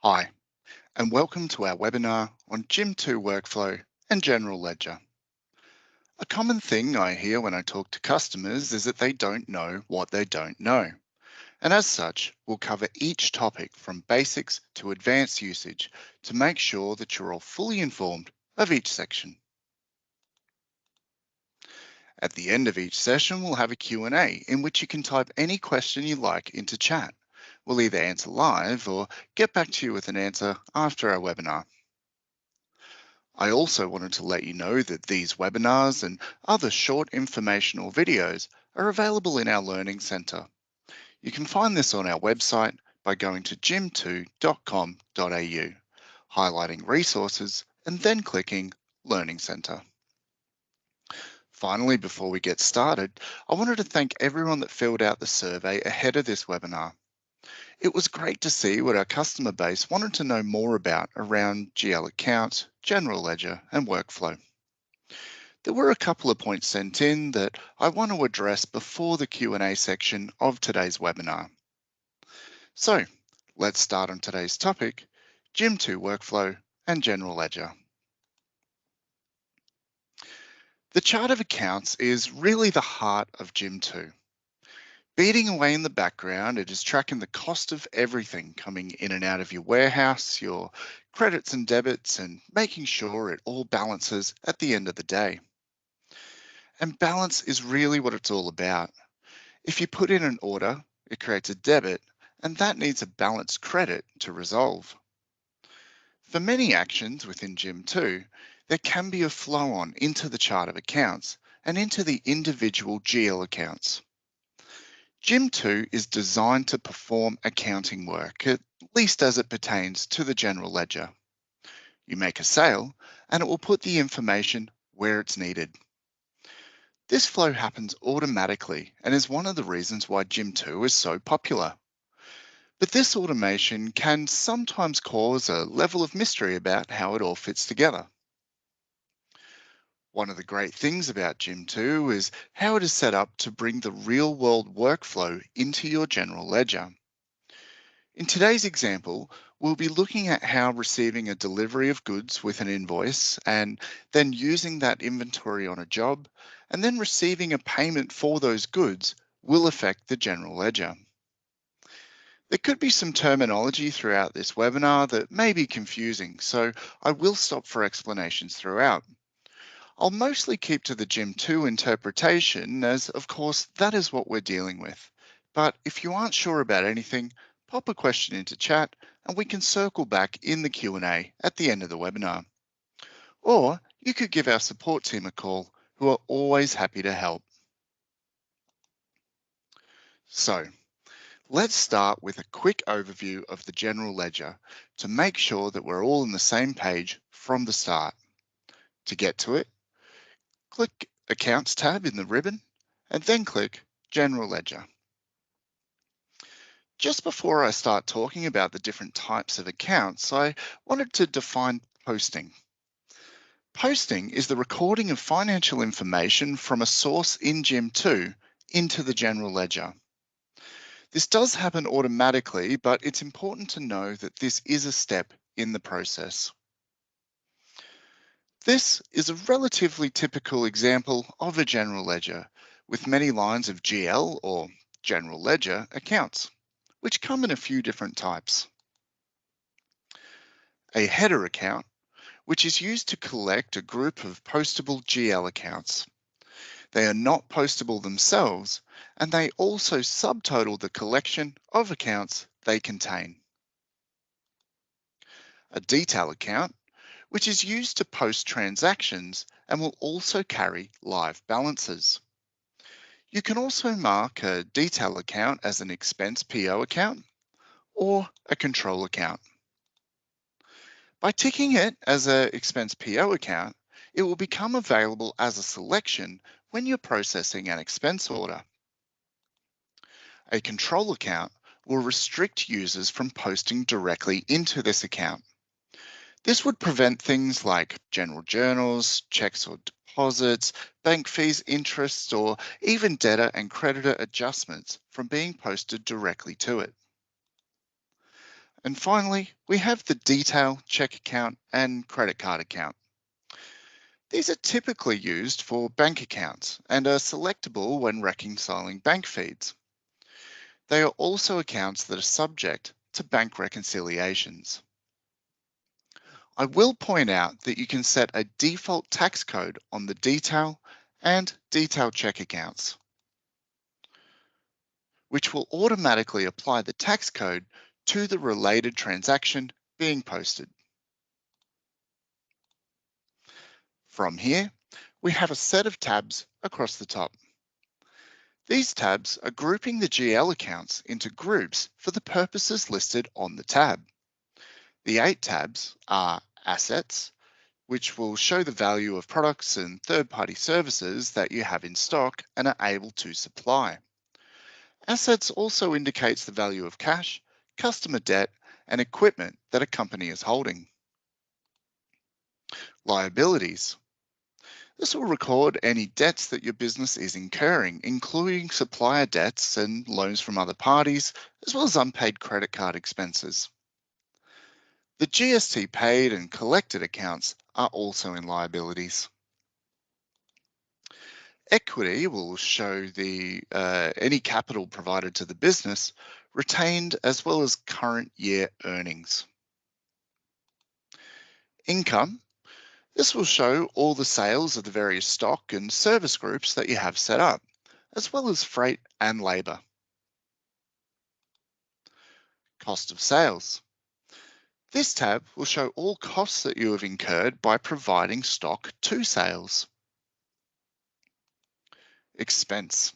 Hi, and welcome to our webinar on Jim2 Workflow and General Ledger. A common thing I hear when I talk to customers is that they don't know what they don't know. And as such, we'll cover each topic from basics to advanced usage to make sure that you're all fully informed of each section. At the end of each session, we'll have a Q&A in which you can type any question you like into chat. We'll either answer live or get back to you with an answer after our webinar. I also wanted to let you know that these webinars and other short informational videos are available in our Learning Centre. You can find this on our website by going to jim2.com.au, highlighting resources and then clicking Learning Centre. Finally, before we get started, I wanted to thank everyone that filled out the survey ahead of this webinar. It was great to see what our customer base wanted to know more about around GL accounts, general ledger and workflow. There were a couple of points sent in that I want to address before the Q&A section of today's webinar. So let's start on today's topic, Jim2 Workflow and General Ledger. The chart of accounts is really the heart of Jim2. Beating away in the background, it is tracking the cost of everything coming in and out of your warehouse, your credits and debits, and making sure it all balances at the end of the day. And balance is really what it's all about. If you put in an order, it creates a debit, and that needs a balanced credit to resolve. For many actions within Jim2, there can be a flow on into the chart of accounts and into the individual GL accounts. Jim2 is designed to perform accounting work, at least as it pertains to the general ledger. You make a sale, and it will put the information where it's needed. This flow happens automatically and is one of the reasons why Jim2 is so popular. But this automation can sometimes cause a level of mystery about how it all fits together. One of the great things about Jim2 is how it is set up to bring the real world workflow into your general ledger. In today's example, we'll be looking at how receiving a delivery of goods with an invoice and then using that inventory on a job and then receiving a payment for those goods will affect the general ledger. There could be some terminology throughout this webinar that may be confusing, so I will stop for explanations throughout. I'll mostly keep to the Jim2 interpretation as, of course, that is what we're dealing with. But if you aren't sure about anything, pop a question into chat and we can circle back in the Q&A at the end of the webinar. Or you could give our support team a call, who are always happy to help. So let's start with a quick overview of the general ledger to make sure that we're all on the same page from the start. To get to it, click Accounts tab in the ribbon and then click General Ledger. Just before I start talking about the different types of accounts, I wanted to define posting. Posting is the recording of financial information from a source in Jim2 into the general ledger. This does happen automatically, but it's important to know that this is a step in the process. This is a relatively typical example of a general ledger with many lines of GL or general ledger accounts, which come in a few different types. A header account, which is used to collect a group of postable GL accounts. They are not postable themselves, and they also subtotal the collection of accounts they contain. A detail account, which is used to post transactions and will also carry live balances. You can also mark a detail account as an expense PO account or a control account. By ticking it as an expense PO account, it will become available as a selection when you're processing an expense order. A control account will restrict users from posting directly into this account. This would prevent things like general journals, checks or deposits, bank fees, interest, or even debtor and creditor adjustments from being posted directly to it. And finally, we have the detail, check account, and credit card account. These are typically used for bank accounts and are selectable when reconciling bank feeds. They are also accounts that are subject to bank reconciliations. I will point out that you can set a default tax code on the detail and detail check accounts, which will automatically apply the tax code to the related transaction being posted. From here, we have a set of tabs across the top. These tabs are grouping the GL accounts into groups for the purposes listed on the tab. The 8 tabs are Assets, which will show the value of products and third-party services that you have in stock and are able to supply. Assets also indicates the value of cash, customer debt, and equipment that a company is holding. Liabilities. This will record any debts that your business is incurring, including supplier debts and loans from other parties, as well as unpaid credit card expenses. The GST paid and collected accounts are also in liabilities. Equity will show the any capital provided to the business, retained as well as current year earnings. Income. This will show all the sales of the various stock and service groups that you have set up, as well as freight and labour. Cost of sales. This tab will show all costs that you have incurred by providing stock to sales. Expense.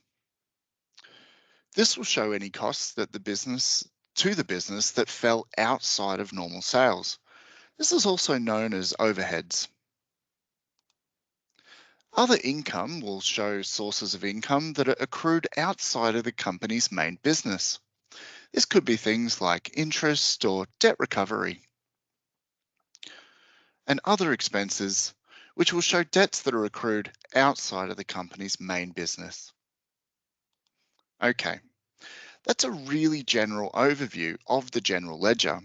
This will show any costs that the business that fell outside of normal sales. This is also known as overheads. Other income will show sources of income that are accrued outside of the company's main business. This could be things like interest or debt recovery. And other expenses, which will show debts that are accrued outside of the company's main business. Okay, that's a really general overview of the general ledger.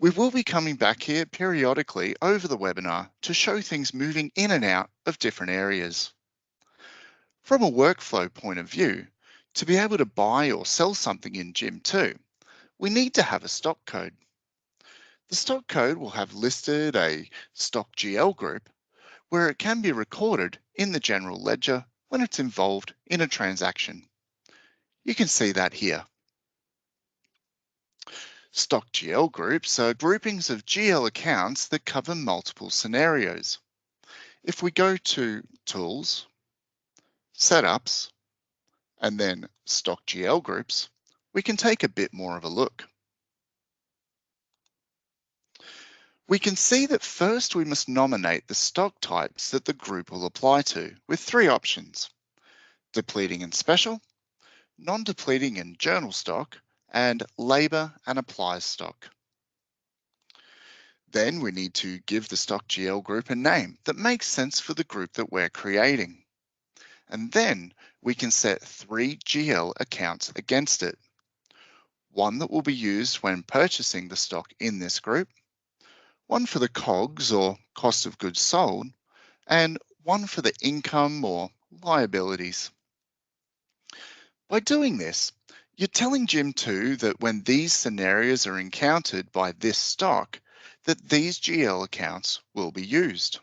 We will be coming back here periodically over the webinar to show things moving in and out of different areas. From a workflow point of view, to be able to buy or sell something in Jim2, we need to have a stock code. The stock code will have listed a stock GL group where it can be recorded in the general ledger when it's involved in a transaction. You can see that here. Stock GL groups are groupings of GL accounts that cover multiple scenarios. If we go to Tools, Setups, and then Stock GL groups, we can take a bit more of a look. We can see that first we must nominate the stock types that the group will apply to with 3 options: depleting and special, non-depleting and journal stock, and labour and applies stock. Then we need to give the stock GL group a name that makes sense for the group that we're creating. And then we can set 3 GL accounts against it. One that will be used when purchasing the stock in this group, one for the COGS or cost of goods sold, and one for the income or liabilities. By doing this, you're telling Jim2 that when these scenarios are encountered by this stock, that these GL accounts will be used.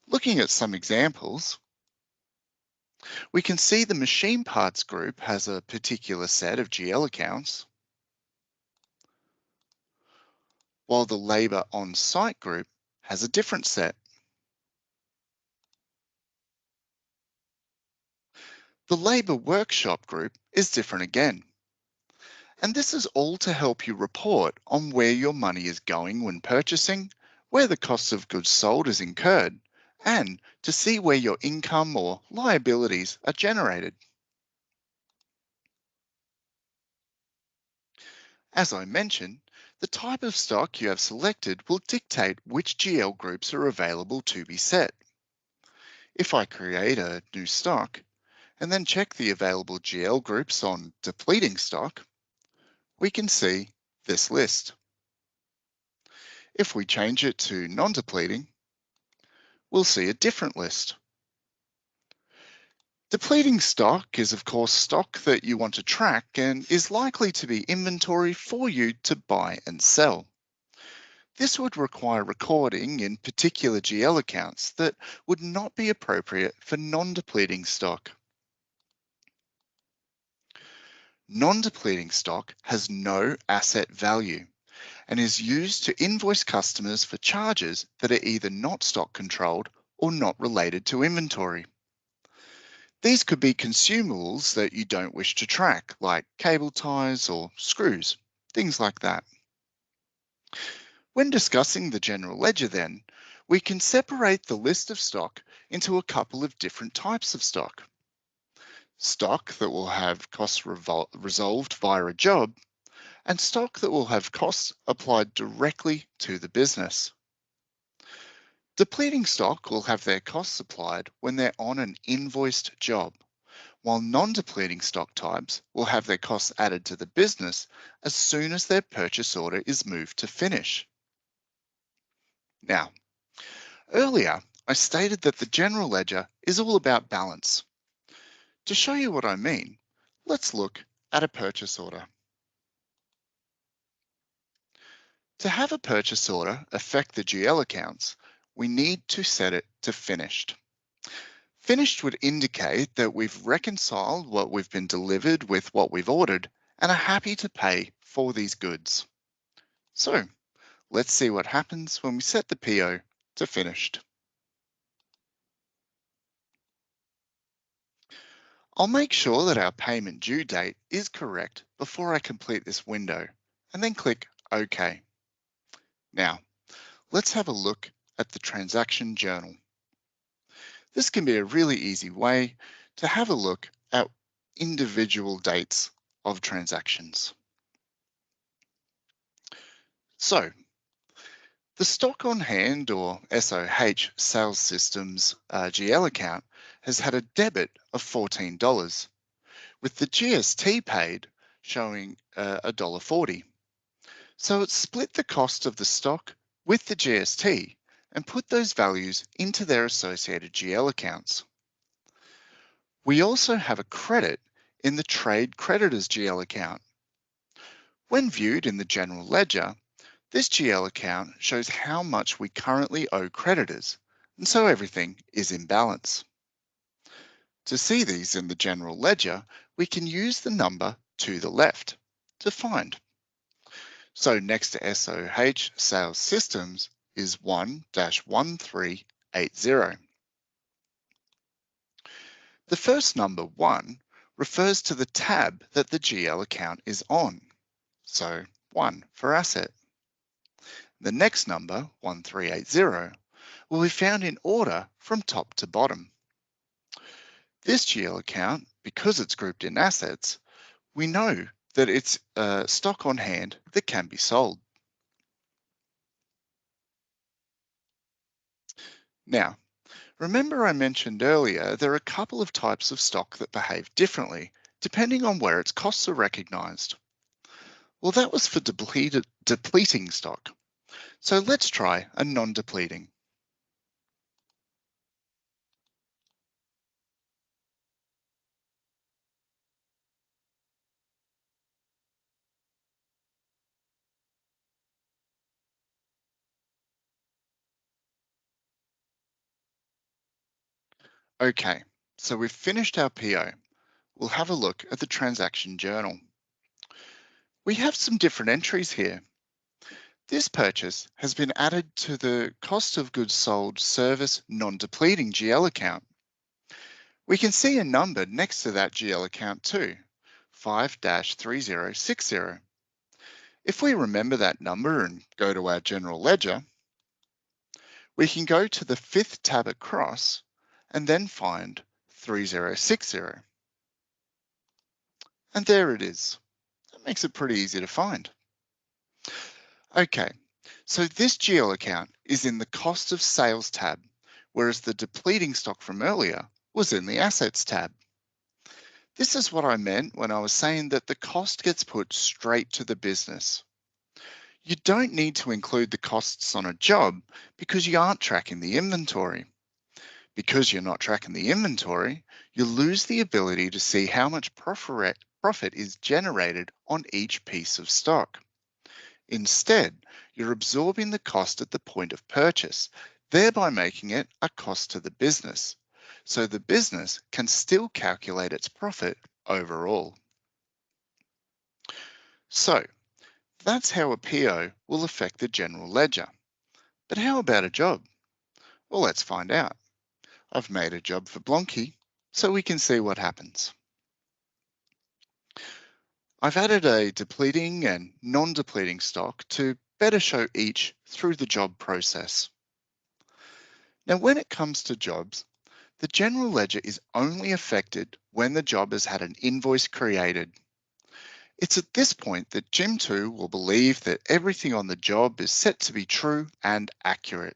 Looking at some examples, we can see the machine parts group has a particular set of GL accounts, while the labour on site group has a different set. The labour workshop group is different again. And this is all to help you report on where your money is going when purchasing, where the cost of goods sold is incurred, and to see where your income or liabilities are generated. As I mentioned, the type of stock you have selected will dictate which GL groups are available to be set. If I create a new stock and then check the available GL groups on depleting stock, we can see this list. If we change it to non-depleting, we'll see a different list. Depleting stock is of course stock that you want to track and is likely to be inventory for you to buy and sell. This would require recording in particular GL accounts that would not be appropriate for non-depleting stock. Non-depleting stock has no asset value and is used to invoice customers for charges that are either not stock controlled or not related to inventory. These could be consumables that you don't wish to track, like cable ties or screws, things like that. When discussing the general ledger then, we can separate the list of stock into a couple of different types of stock. Stock that will have costs resolved via a job, and stock that will have costs applied directly to the business. Depleting stock will have their costs applied when they're on an invoiced job, while non-depleting stock types will have their costs added to the business as soon as their purchase order is moved to finish. Now, earlier I stated that the general ledger is all about balance. To show you what I mean, let's look at a purchase order. To have a purchase order affect the GL accounts, we need to set it to finished. Finished would indicate that we've reconciled what we've been delivered with what we've ordered and are happy to pay for these goods. So let's see what happens when we set the PO to finished. I'll make sure that our payment due date is correct before I complete this window and then click OK. Now, let's have a look at the transaction journal. This can be a really easy way to have a look at individual dates of transactions. So, the stock on hand or SOH sales systems GL account has had a debit of $14, with the GST paid showing $1.40. So it's split the cost of the stock with the GST and put those values into their associated GL accounts. We also have a credit in the trade creditors GL account. When viewed in the general ledger, this GL account shows how much we currently owe creditors, and so everything is in balance. To see these in the general ledger, we can use the number to the left to find. So next to SOH sales systems is 1-1380. The first number 1 refers to the tab that the GL account is on, so 1 for asset. The next number, 1380, will be found in order from top to bottom. This GL account, because it's grouped in assets, we know that it's stock on hand that can be sold. Now, remember I mentioned earlier there are a couple of types of stock that behave differently depending on where its costs are recognised. Well, that was for depleting stock. So let's try a non-depleting. Okay, so we've finished our PO. We'll have a look at the transaction journal. We have some different entries here. This purchase has been added to the cost of goods sold service non-depleting GL account. We can see a number next to that GL account too, 5-3060. If we remember that number and go to our general ledger, we can go to the 5th tab across and then find 3060. And there it is. That makes it pretty easy to find. Okay, so this GL account is in the cost of sales tab, whereas the depleting stock from earlier was in the assets tab. This is what I meant when I was saying that the cost gets put straight to the business. You don't need to include the costs on a job because you aren't tracking the inventory. Because you're not tracking the inventory, you lose the ability to see how much profit is generated on each piece of stock. Instead, you're absorbing the cost at the point of purchase, thereby making it a cost to the business. So the business can still calculate its profit overall. So that's how a PO will affect the general ledger. But how about a job? Well, let's find out. I've made a job for Blonky so we can see what happens. I've added a depleting and non-depleting stock to better show each through the job process. Now, when it comes to jobs, the general ledger is only affected when the job has had an invoice created. It's at this point that Jim2 will believe that everything on the job is set to be true and accurate,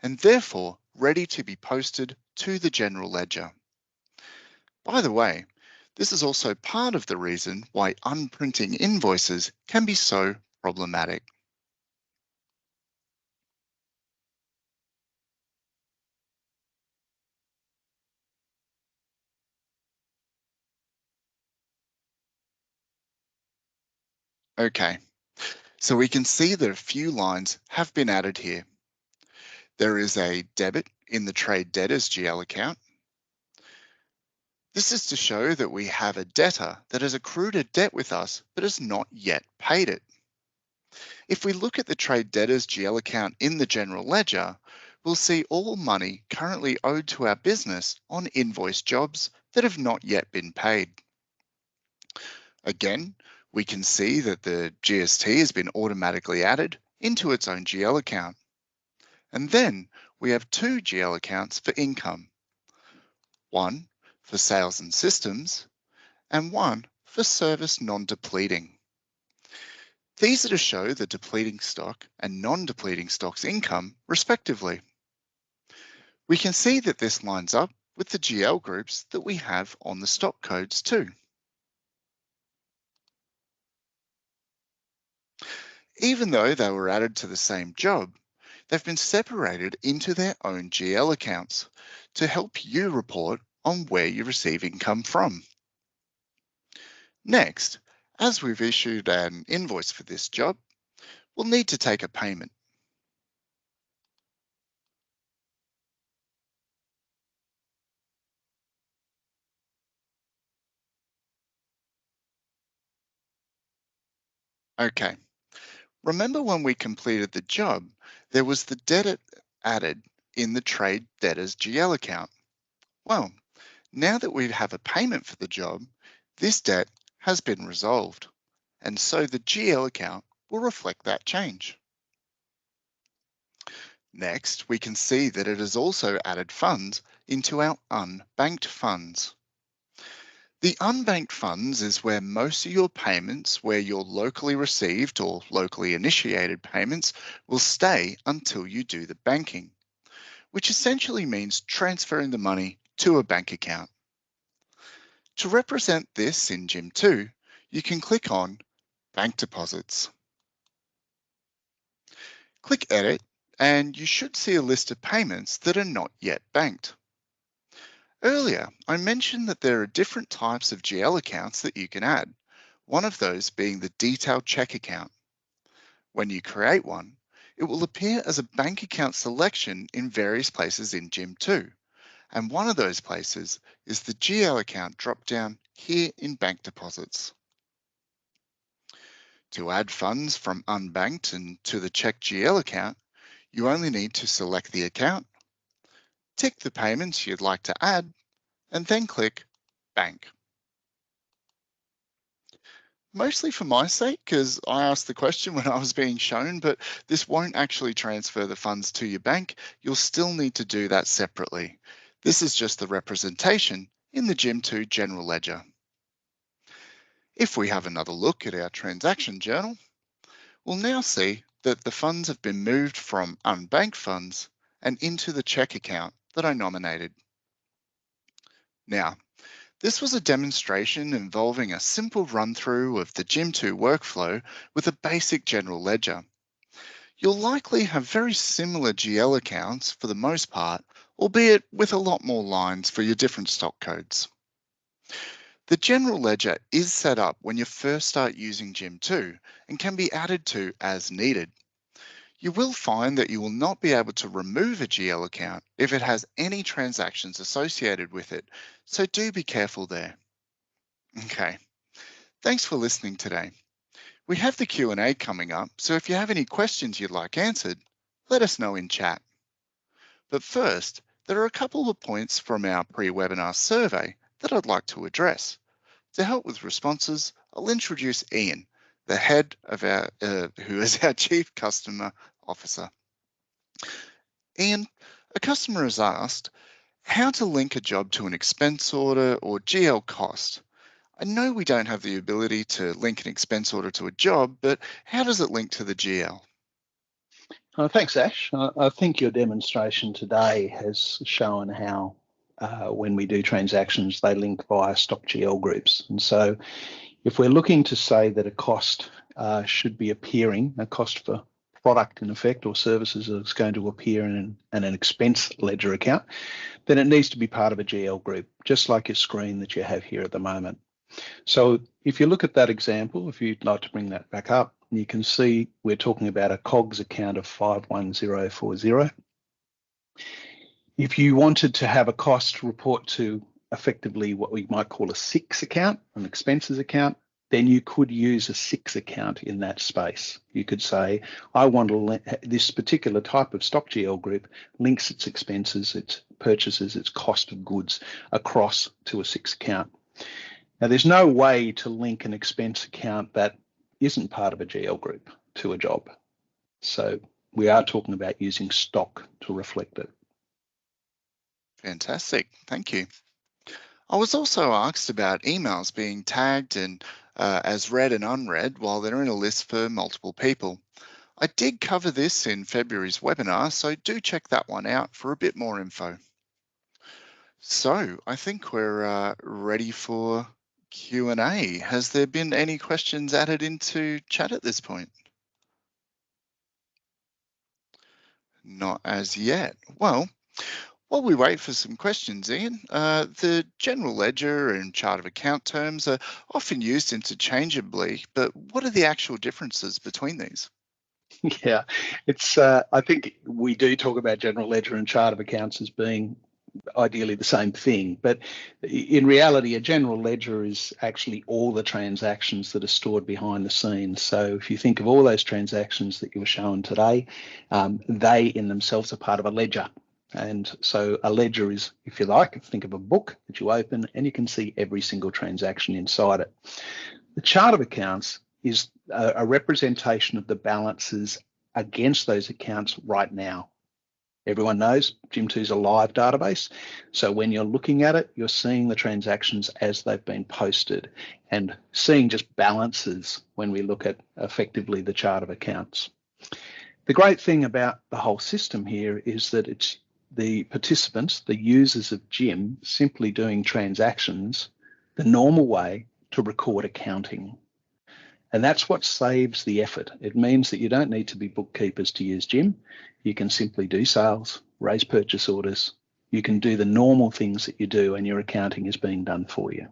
and therefore ready to be posted to the general ledger. By the way, this is also part of the reason why unprinting invoices can be so problematic. Okay, so we can see that a few lines have been added here. There is a debit in the trade debtors GL account. This is to show that we have a debtor that has accrued a debt with us but has not yet paid it. If we look at the trade debtors GL account in the general ledger, we'll see all money currently owed to our business on invoice jobs that have not yet been paid. Again, we can see that the GST has been automatically added into its own GL account. And then we have two GL accounts for income, one for sales and systems, and one for service non-depleting. These are to show the depleting stock and non-depleting stock's income, respectively. We can see that this lines up with the GL groups that we have on the stock codes too. Even though they were added to the same job, they've been separated into their own GL accounts to help you report on where you receive income from. Next, as we've issued an invoice for this job, we'll need to take a payment. Okay, remember when we completed the job, there was the debt added in the trade debtors GL account. Well, now that we have a payment for the job, this debt has been resolved, and so the GL account will reflect that change. Next, we can see that it has also added funds into our unbanked funds. The unbanked funds is where most of your payments, where your locally received or locally initiated payments, will stay until you do the banking, which essentially means transferring the money to a bank account. To represent this in Jim2, you can click on Bank Deposits. Click Edit, and you should see a list of payments that are not yet banked. Earlier, I mentioned that there are different types of GL accounts that you can add, one of those being the detailed check account. When you create one, it will appear as a bank account selection in various places in Jim2, and one of those places is the GL account drop-down here in Bank Deposits. To add funds from unbanked and to the check GL account, you only need to select the account, tick the payments you'd like to add, and then click Bank. Mostly for my sake, because I asked the question when I was being shown, but this won't actually transfer the funds to your bank. You'll still need to do that separately. This is just the representation in the Jim2 General Ledger. If we have another look at our transaction journal, we'll now see that the funds have been moved from unbanked funds and into the check account that I nominated. Now, This was a demonstration involving a simple run-through of the Jim2 workflow with a basic general ledger. You'll likely have very similar GL accounts for the most part, albeit with a lot more lines for your different stock codes. The general ledger is set up when you first start using Jim2 and can be added to as needed. You will find that you will not be able to remove a GL account if it has any transactions associated with it, so do be careful there. Okay, thanks for listening today. We have the Q&A coming up, so if you have any questions you'd like answered, let us know in chat. But first, there are a couple of points from our pre-webinar survey that I'd like to address. To help with responses, I'll introduce Ian, the head of who is our Chief Customer Officer. Ian, a customer has asked how to link a job to an expense order or GL cost. I know we don't have the ability to link an expense order to a job, but how does it link to the GL? Thanks, Ash. I think your demonstration today has shown how when we do transactions, they link via stock GL groups. And so if we're looking to say that a cost should be appearing, a cost for product in effect or services is going to appear in an expense ledger account, then it needs to be part of a GL group, just like your screen that you have here at the moment. So if you look at that example, if you'd like to bring that back up, you can see we're talking about a COGS account of 51040. If you wanted to have a cost report to effectively what we might call a 6 account, an expenses account, then you could use a 6 account in that space. You could say, I want to this particular type of stock GL group links its expenses, its purchases, its cost of goods across to a 6 account. Now, there's no way to link an expense account that isn't part of a GL group to a job. So we are talking about using stock to reflect it. Fantastic, thank you. I was also asked about emails being tagged and as read and unread while they're in a list for multiple people. I did cover this in February's webinar, so do check that one out for a bit more info. So I think we're ready for Q&A. Has there been any questions added into chat at this point? Not as yet. Well, while we wait for some questions, Ian, the general ledger and chart of account terms are often used interchangeably, but what are the actual differences between these? Yeah, it's. I think we do talk about general ledger and chart of accounts as being ideally the same thing, but in reality, a general ledger is actually all the transactions that are stored behind the scenes. So if you think of all those transactions that you were shown today, they in themselves are part of a ledger. And so a ledger is, if you like, think of a book that you open and you can see every single transaction inside it. The chart of accounts is a representation of the balances against those accounts right now. Everyone knows Jim2 is a live database. So when you're looking at it, you're seeing the transactions as they've been posted and seeing just balances when we look at effectively the chart of accounts. The great thing about the whole system here is that it's the participants, the users of Jim, simply doing transactions the normal way to record accounting. And that's what saves the effort. It means that you don't need to be bookkeepers to use Jim. You can simply do sales, raise purchase orders. You can do the normal things that you do and your accounting is being done for you.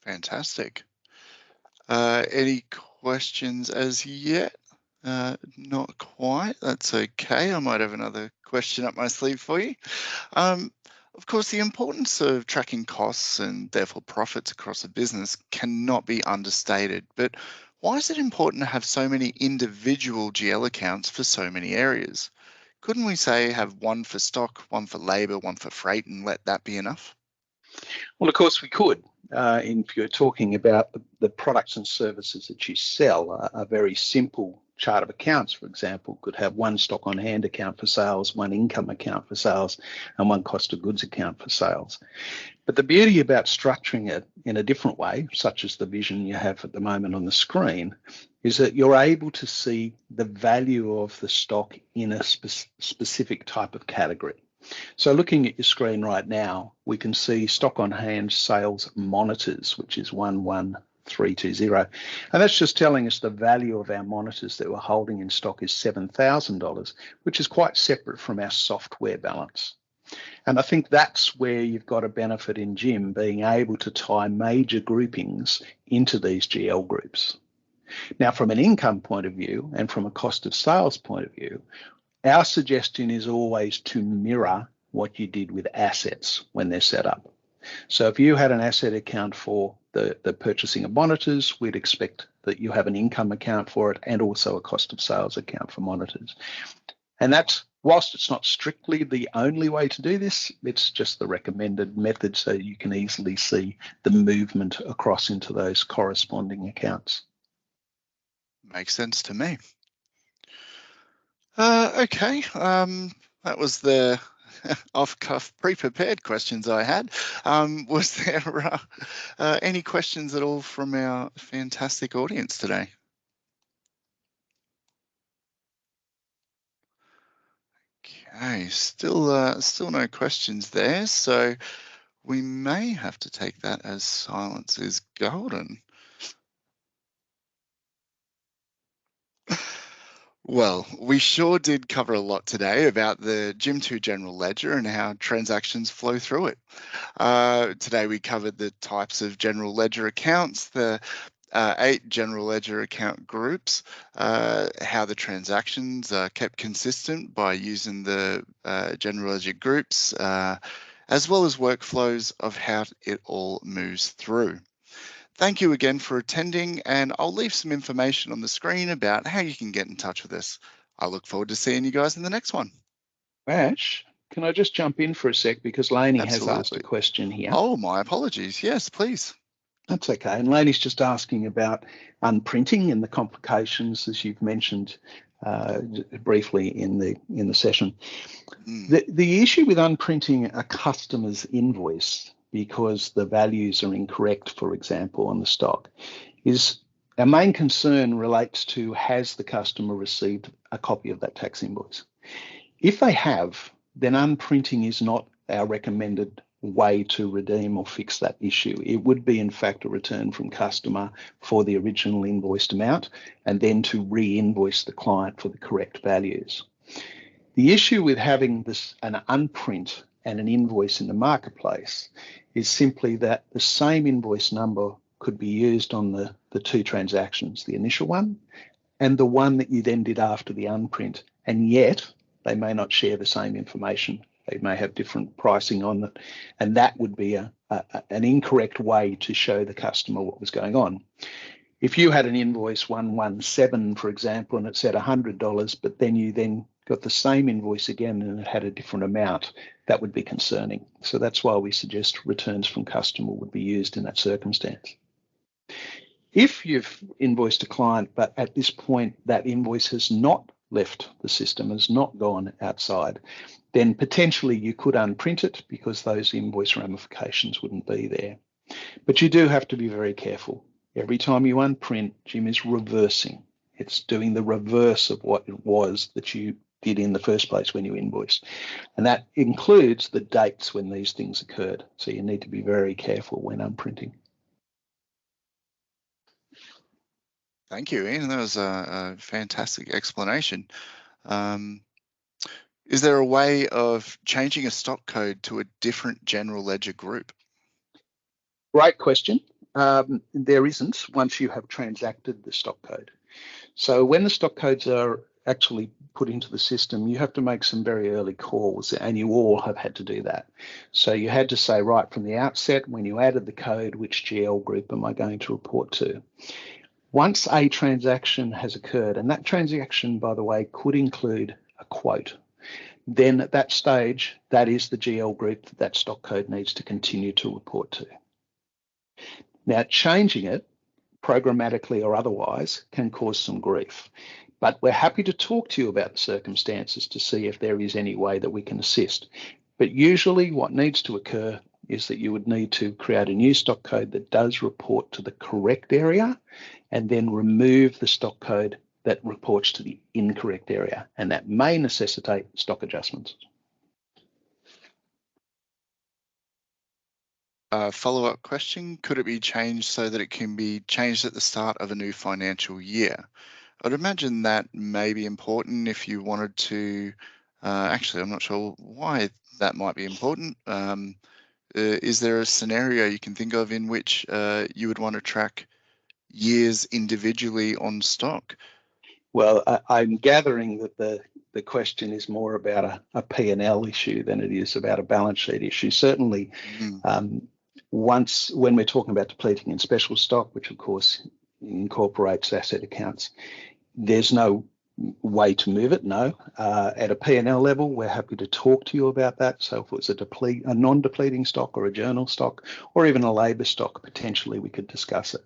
Fantastic. Any questions as yet? Not quite. That's okay. I might have another question up my sleeve for you. Of course, the importance of tracking costs and therefore profits across a business cannot be understated, but why is it important to have so many individual GL accounts for so many areas? Couldn't we say have one for stock, one for labor, one for freight, and let that be enough? Well, of course we could. If you're talking about the products and services that you sell, a very simple chart of accounts, for example, could have one stock on hand account for sales, one income account for sales, and one cost of goods account for sales. But the beauty about structuring it in a different way, such as the vision you have at the moment on the screen, is that you're able to see the value of the stock in a specific type of category. So looking at your screen right now, we can see stock on hand sales monitors, which is 11320. And that's just telling us the value of our monitors that we're holding in stock is $7,000, which is quite separate from our software balance. And I think that's where you've got a benefit in Jim, being able to tie major groupings into these GL groups. Now, from an income point of view and from a cost of sales point of view, our suggestion is always to mirror what you did with assets when they're set up. So if you had an asset account for the purchasing of monitors, we'd expect that you have an income account for it and also a cost of sales account for monitors. And that's, whilst it's not strictly the only way to do this, it's just the recommended method so you can easily see the movement across into those corresponding accounts. Makes sense to me. Okay, that was the off-cuff pre-prepared questions I had. Was there any questions at all from our fantastic audience today? Okay, still no questions there, so we may have to take that as silence is golden. Well, we sure did cover a lot today about the Jim2 general ledger and how transactions flow through it. Today we covered the types of general ledger accounts, the 8 general ledger account groups, how the transactions are kept consistent by using the general ledger groups, as well as workflows of how it all moves through. Thank you again for attending, and I'll leave some information on the screen about how you can get in touch with us. I look forward to seeing you guys in the next one. Ash, can I just jump in for a sec because Lainey Absolutely. has asked a question here. Oh, my apologies. Yes, please. That's okay. And Lainey's just asking about unprinting and the complications, as you've mentioned briefly in the session. The issue with unprinting a customer's invoice because the values are incorrect, for example, on the stock, is our main concern relates to, has the customer received a copy of that tax invoice? If they have, then unprinting is not our recommended way to redeem or fix that issue. It would be in fact a return from customer for the original invoiced amount and then to re-invoice the client for the correct values. The issue with having an unprint and an invoice in the marketplace is simply that the same invoice number could be used on the 2 transactions, the initial one and the one that you then did after the unprint, and yet they may not share the same information. They may have different pricing on it, and that would be an incorrect way to show the customer what was going on. If you had an invoice 117, for example, and it said $100, but then you then got the same invoice again and it had a different amount, that would be concerning. So that's why we suggest returns from customer would be used in that circumstance. If you've invoiced a client, but at this point that invoice has not left the system, has not gone outside, then potentially you could unprint it because those invoice ramifications wouldn't be there. But you do have to be very careful. Every time you unprint, Jim is reversing. It's doing the reverse of what it was that you did in the first place when you invoiced. And that includes the dates when these things occurred. So you need to be very careful when unprinting. Thank you, Ian. That was a fantastic explanation. Is there a way of changing a stock code to a different general ledger group? Great question. There isn't once you have transacted the stock code. So when the stock codes are actually put into the system, you have to make some very early calls, and you all have had to do that. So you had to say right from the outset, when you added the code, which GL group am I going to report to? Once a transaction has occurred, and that transaction, by the way, could include a quote, then at that stage, that is the GL group that that stock code needs to continue to report to. Now, changing it, programmatically or otherwise, can cause some grief. But we're happy to talk to you about the circumstances to see if there is any way that we can assist. But usually what needs to occur is that you would need to create a new stock code that does report to the correct area and then remove the stock code that reports to the incorrect area. And that may necessitate stock adjustments. Follow-up question, could it be changed so that it can be changed at the start of a new financial year? I'd imagine that may be important if you wanted to, actually, I'm not sure why that might be important. Is there a scenario you can think of in which you would want to track years individually on stock? Well, I'm gathering that the question is more about a P&L issue than it is about a balance sheet issue. Certainly, when we're talking about depleting in special stock, which of course incorporates asset accounts, there's no way to move it, no. At a P&L level, we're happy to talk to you about that. So if it's a non-depleting stock or a journal stock or even a labour stock, potentially we could discuss it.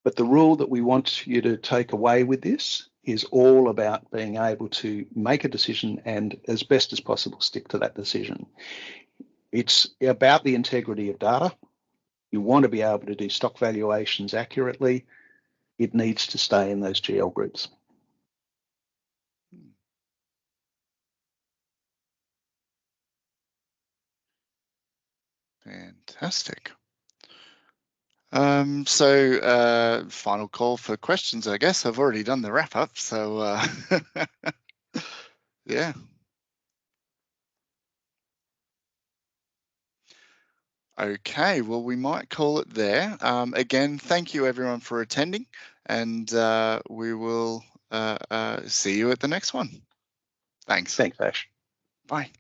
But the rule that we want you to take away with this is all about being able to make a decision and, as best as possible, stick to that decision. It's about the integrity of data. You want to be able to do stock valuations accurately. It needs to stay in those GL groups. Fantastic. Final call for questions, I guess. I've already done the wrap up, so yeah. Okay, well, we might call it there. Again, thank you everyone for attending, and we will see you at the next one. Thanks. Thanks, Ash. Bye.